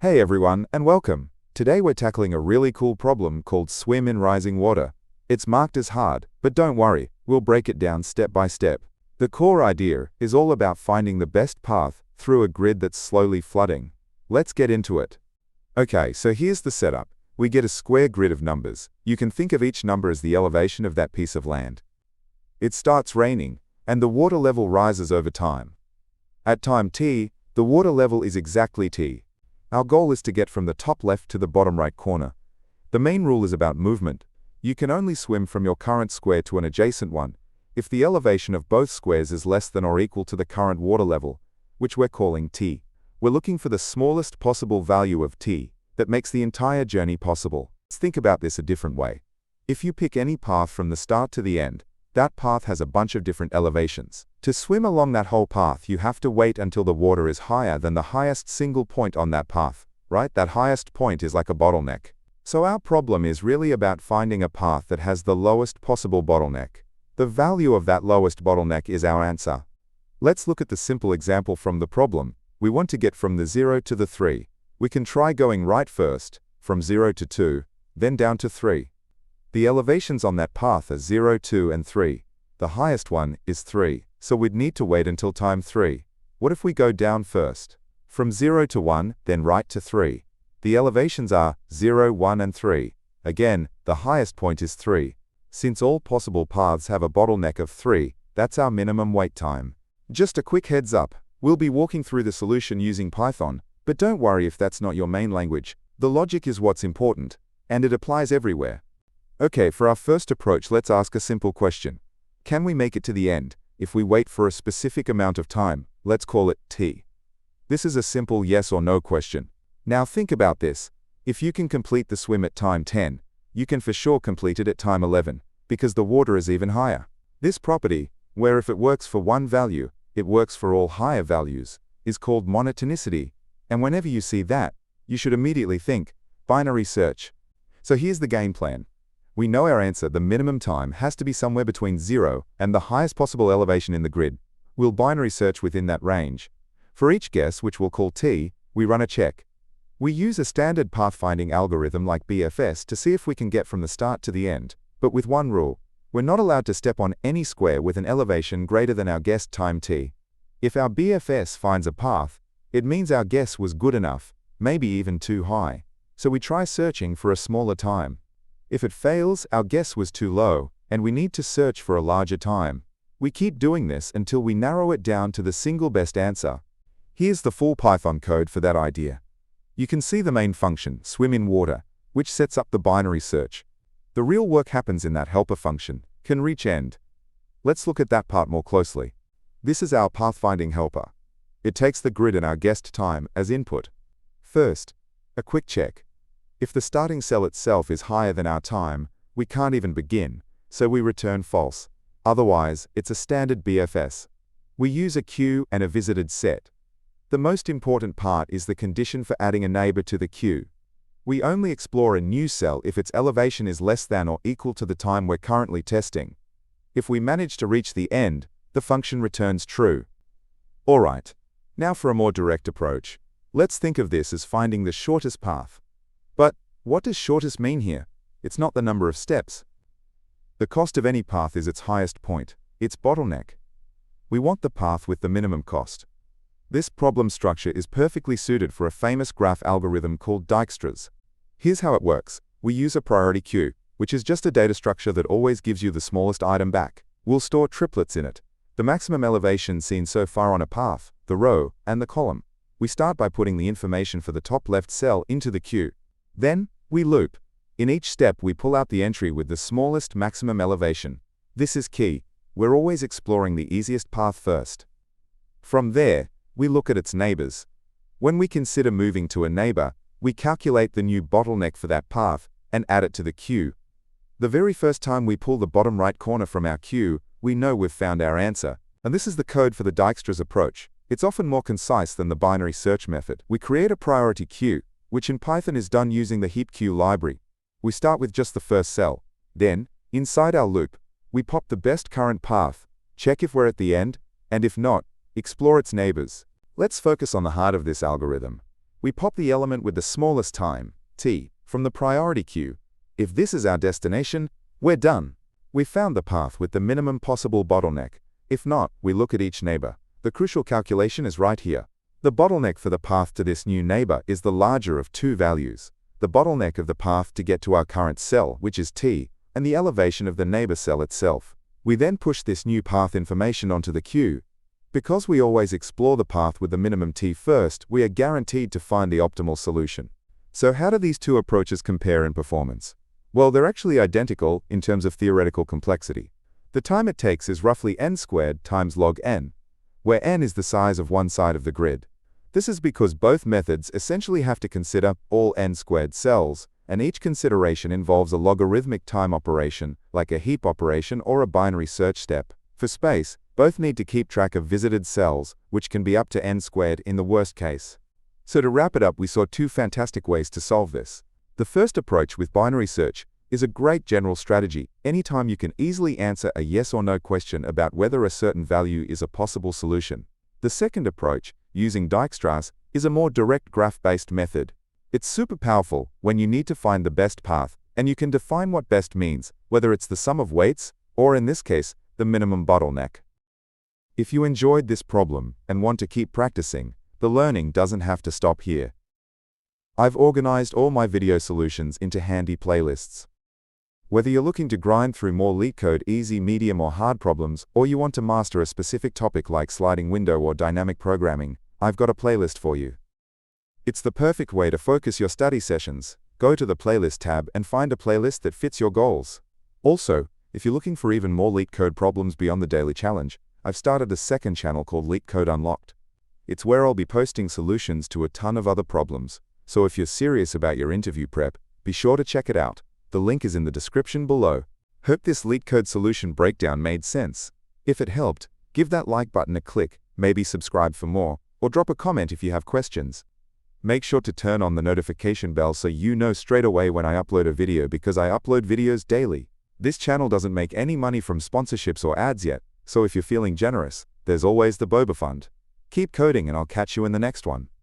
Hey everyone, and welcome. Today we're tackling a really cool problem called swim in rising water. It's marked as hard, but don't worry, we'll break it down step by step. The core idea is all about finding the best path through a grid that's slowly flooding. Let's get into it. Okay, so here's the setup. We get a square grid of numbers. You can think of each number as the elevation of that piece of land. It starts raining, and the water level rises over time. At time t, the water level is exactly t. Our goal is to get from the top left to the bottom right corner. The main rule is about movement. You can only swim from your current square to an adjacent one if the elevation of both squares is less than or equal to the current water level, which we're calling t. We're looking for the smallest possible value of t that makes the entire journey possible. Let's think about this a different way. If you pick any path from the start to the end, that path has a bunch of different elevations. To swim along that whole path, you have to wait until the water is higher than the highest single point on that path, right? That highest point is like a bottleneck. So our problem is really about finding a path that has the lowest possible bottleneck. The value of that lowest bottleneck is our answer. Let's look at the simple example from the problem. We want to get from the 0 to the 3. We can try going right first, from 0 to 2, then down to 3. The elevations on that path are 0, 2, and 3. The highest one is 3, so we'd need to wait until time 3. What if we go down first? From 0 to 1, then right to 3. The elevations are 0, 1, and 3. Again, the highest point is 3. Since all possible paths have a bottleneck of 3, that's our minimum wait time. Just a quick heads up, we'll be walking through the solution using Python, but don't worry if that's not your main language. The logic is what's important, and it applies everywhere. Okay, for our first approach, let's ask a simple question. Can we make it to the end if we wait for a specific amount of time? Let's call it t. This is a simple yes or no question. Now think about this. If you can complete the swim at time 10, you can for sure complete it at time 11, because the water is even higher. This property, where if it works for one value, it works for all higher values, is called monotonicity, and whenever you see that, you should immediately think binary search. So here's the game plan. We know our answer, the minimum time, has to be somewhere between 0 and the highest possible elevation in the grid. We'll binary search within that range. For each guess, which we'll call t, we run a check. We use a standard pathfinding algorithm like BFS to see if we can get from the start to the end, but with one rule. We're not allowed to step on any square with an elevation greater than our guessed time t. If our BFS finds a path, it means our guess was good enough, maybe even too high. So we try searching for a smaller time. If it fails, our guess was too low, and we need to search for a larger time. We keep doing this until we narrow it down to the single best answer. Here's the full Python code for that idea. You can see the main function, swim in water, which sets up the binary search. The real work happens in that helper function, can reach end. Let's look at that part more closely. This is our pathfinding helper. It takes the grid and our guessed time as input. First, a quick check. If the starting cell itself is higher than our time, we can't even begin, so we return false. Otherwise, it's a standard BFS. We use a queue and a visited set. The most important part is the condition for adding a neighbor to the queue. We only explore a new cell if its elevation is less than or equal to the time we're currently testing. If we manage to reach the end, the function returns true. Alright, now for a more direct approach. Let's think of this as finding the shortest path. But what does shortest mean here? It's not the number of steps. The cost of any path is its highest point, its bottleneck. We want the path with the minimum cost. This problem structure is perfectly suited for a famous graph algorithm called Dijkstra's. Here's how it works. We use a priority queue, which is just a data structure that always gives you the smallest item back. We'll store triplets in it. The maximum elevation seen so far on a path, the row, and the column. We start by putting the information for the top left cell into the queue. Then, we loop. In each step, we pull out the entry with the smallest maximum elevation. This is key. We're always exploring the easiest path first. From there, we look at its neighbors. When we consider moving to a neighbor, we calculate the new bottleneck for that path and add it to the queue. The very first time we pull the bottom right corner from our queue, we know we've found our answer. And this is the code for the Dijkstra's approach. It's often more concise than the binary search method. We create a priority queue, which in Python is done using the heap queue library. We start with just the first cell. Then, inside our loop, we pop the best current path, check if we're at the end, and if not, explore its neighbors. Let's focus on the heart of this algorithm. We pop the element with the smallest time, t, from the priority queue. If this is our destination, we're done. We found the path with the minimum possible bottleneck. If not, we look at each neighbor. The crucial calculation is right here. The bottleneck for the path to this new neighbor is the larger of two values. The bottleneck of the path to get to our current cell, which is t, and the elevation of the neighbor cell itself. We then push this new path information onto the queue. Because we always explore the path with the minimum t first, we are guaranteed to find the optimal solution. So how do these two approaches compare in performance? Well, they're actually identical in terms of theoretical complexity. The time it takes is roughly n squared times log n, where n is the size of one side of the grid. This is because both methods essentially have to consider all n squared cells, and each consideration involves a logarithmic time operation, like a heap operation or a binary search step. For space, both need to keep track of visited cells, which can be up to n squared in the worst case. So to wrap it up, we saw two fantastic ways to solve this. The first approach with binary search is a great general strategy anytime you can easily answer a yes or no question about whether a certain value is a possible solution. The second approach, using Dijkstra, is a more direct graph-based method. It's super powerful when you need to find the best path, and you can define what best means, whether it's the sum of weights, or in this case, the minimum bottleneck. If you enjoyed this problem and want to keep practicing, the learning doesn't have to stop here. I've organized all my video solutions into handy playlists. Whether you're looking to grind through more Leetcode easy, medium, or hard problems, or you want to master a specific topic like sliding window or dynamic programming, I've got a playlist for you. It's the perfect way to focus your study sessions. Go to the playlist tab and find a playlist that fits your goals. Also, if you're looking for even more Leetcode problems beyond the daily challenge, I've started a second channel called Leetcode Unlocked. It's where I'll be posting solutions to a ton of other problems. So if you're serious about your interview prep, be sure to check it out. The link is in the description below. Hope this Leetcode solution breakdown made sense. If it helped, give that like button a click, maybe subscribe for more, or drop a comment if you have questions. Make sure to turn on the notification bell so you know straight away when I upload a video, because I upload videos daily. This channel doesn't make any money from sponsorships or ads yet, so if you're feeling generous, there's always the Boba Fund. Keep coding and I'll catch you in the next one.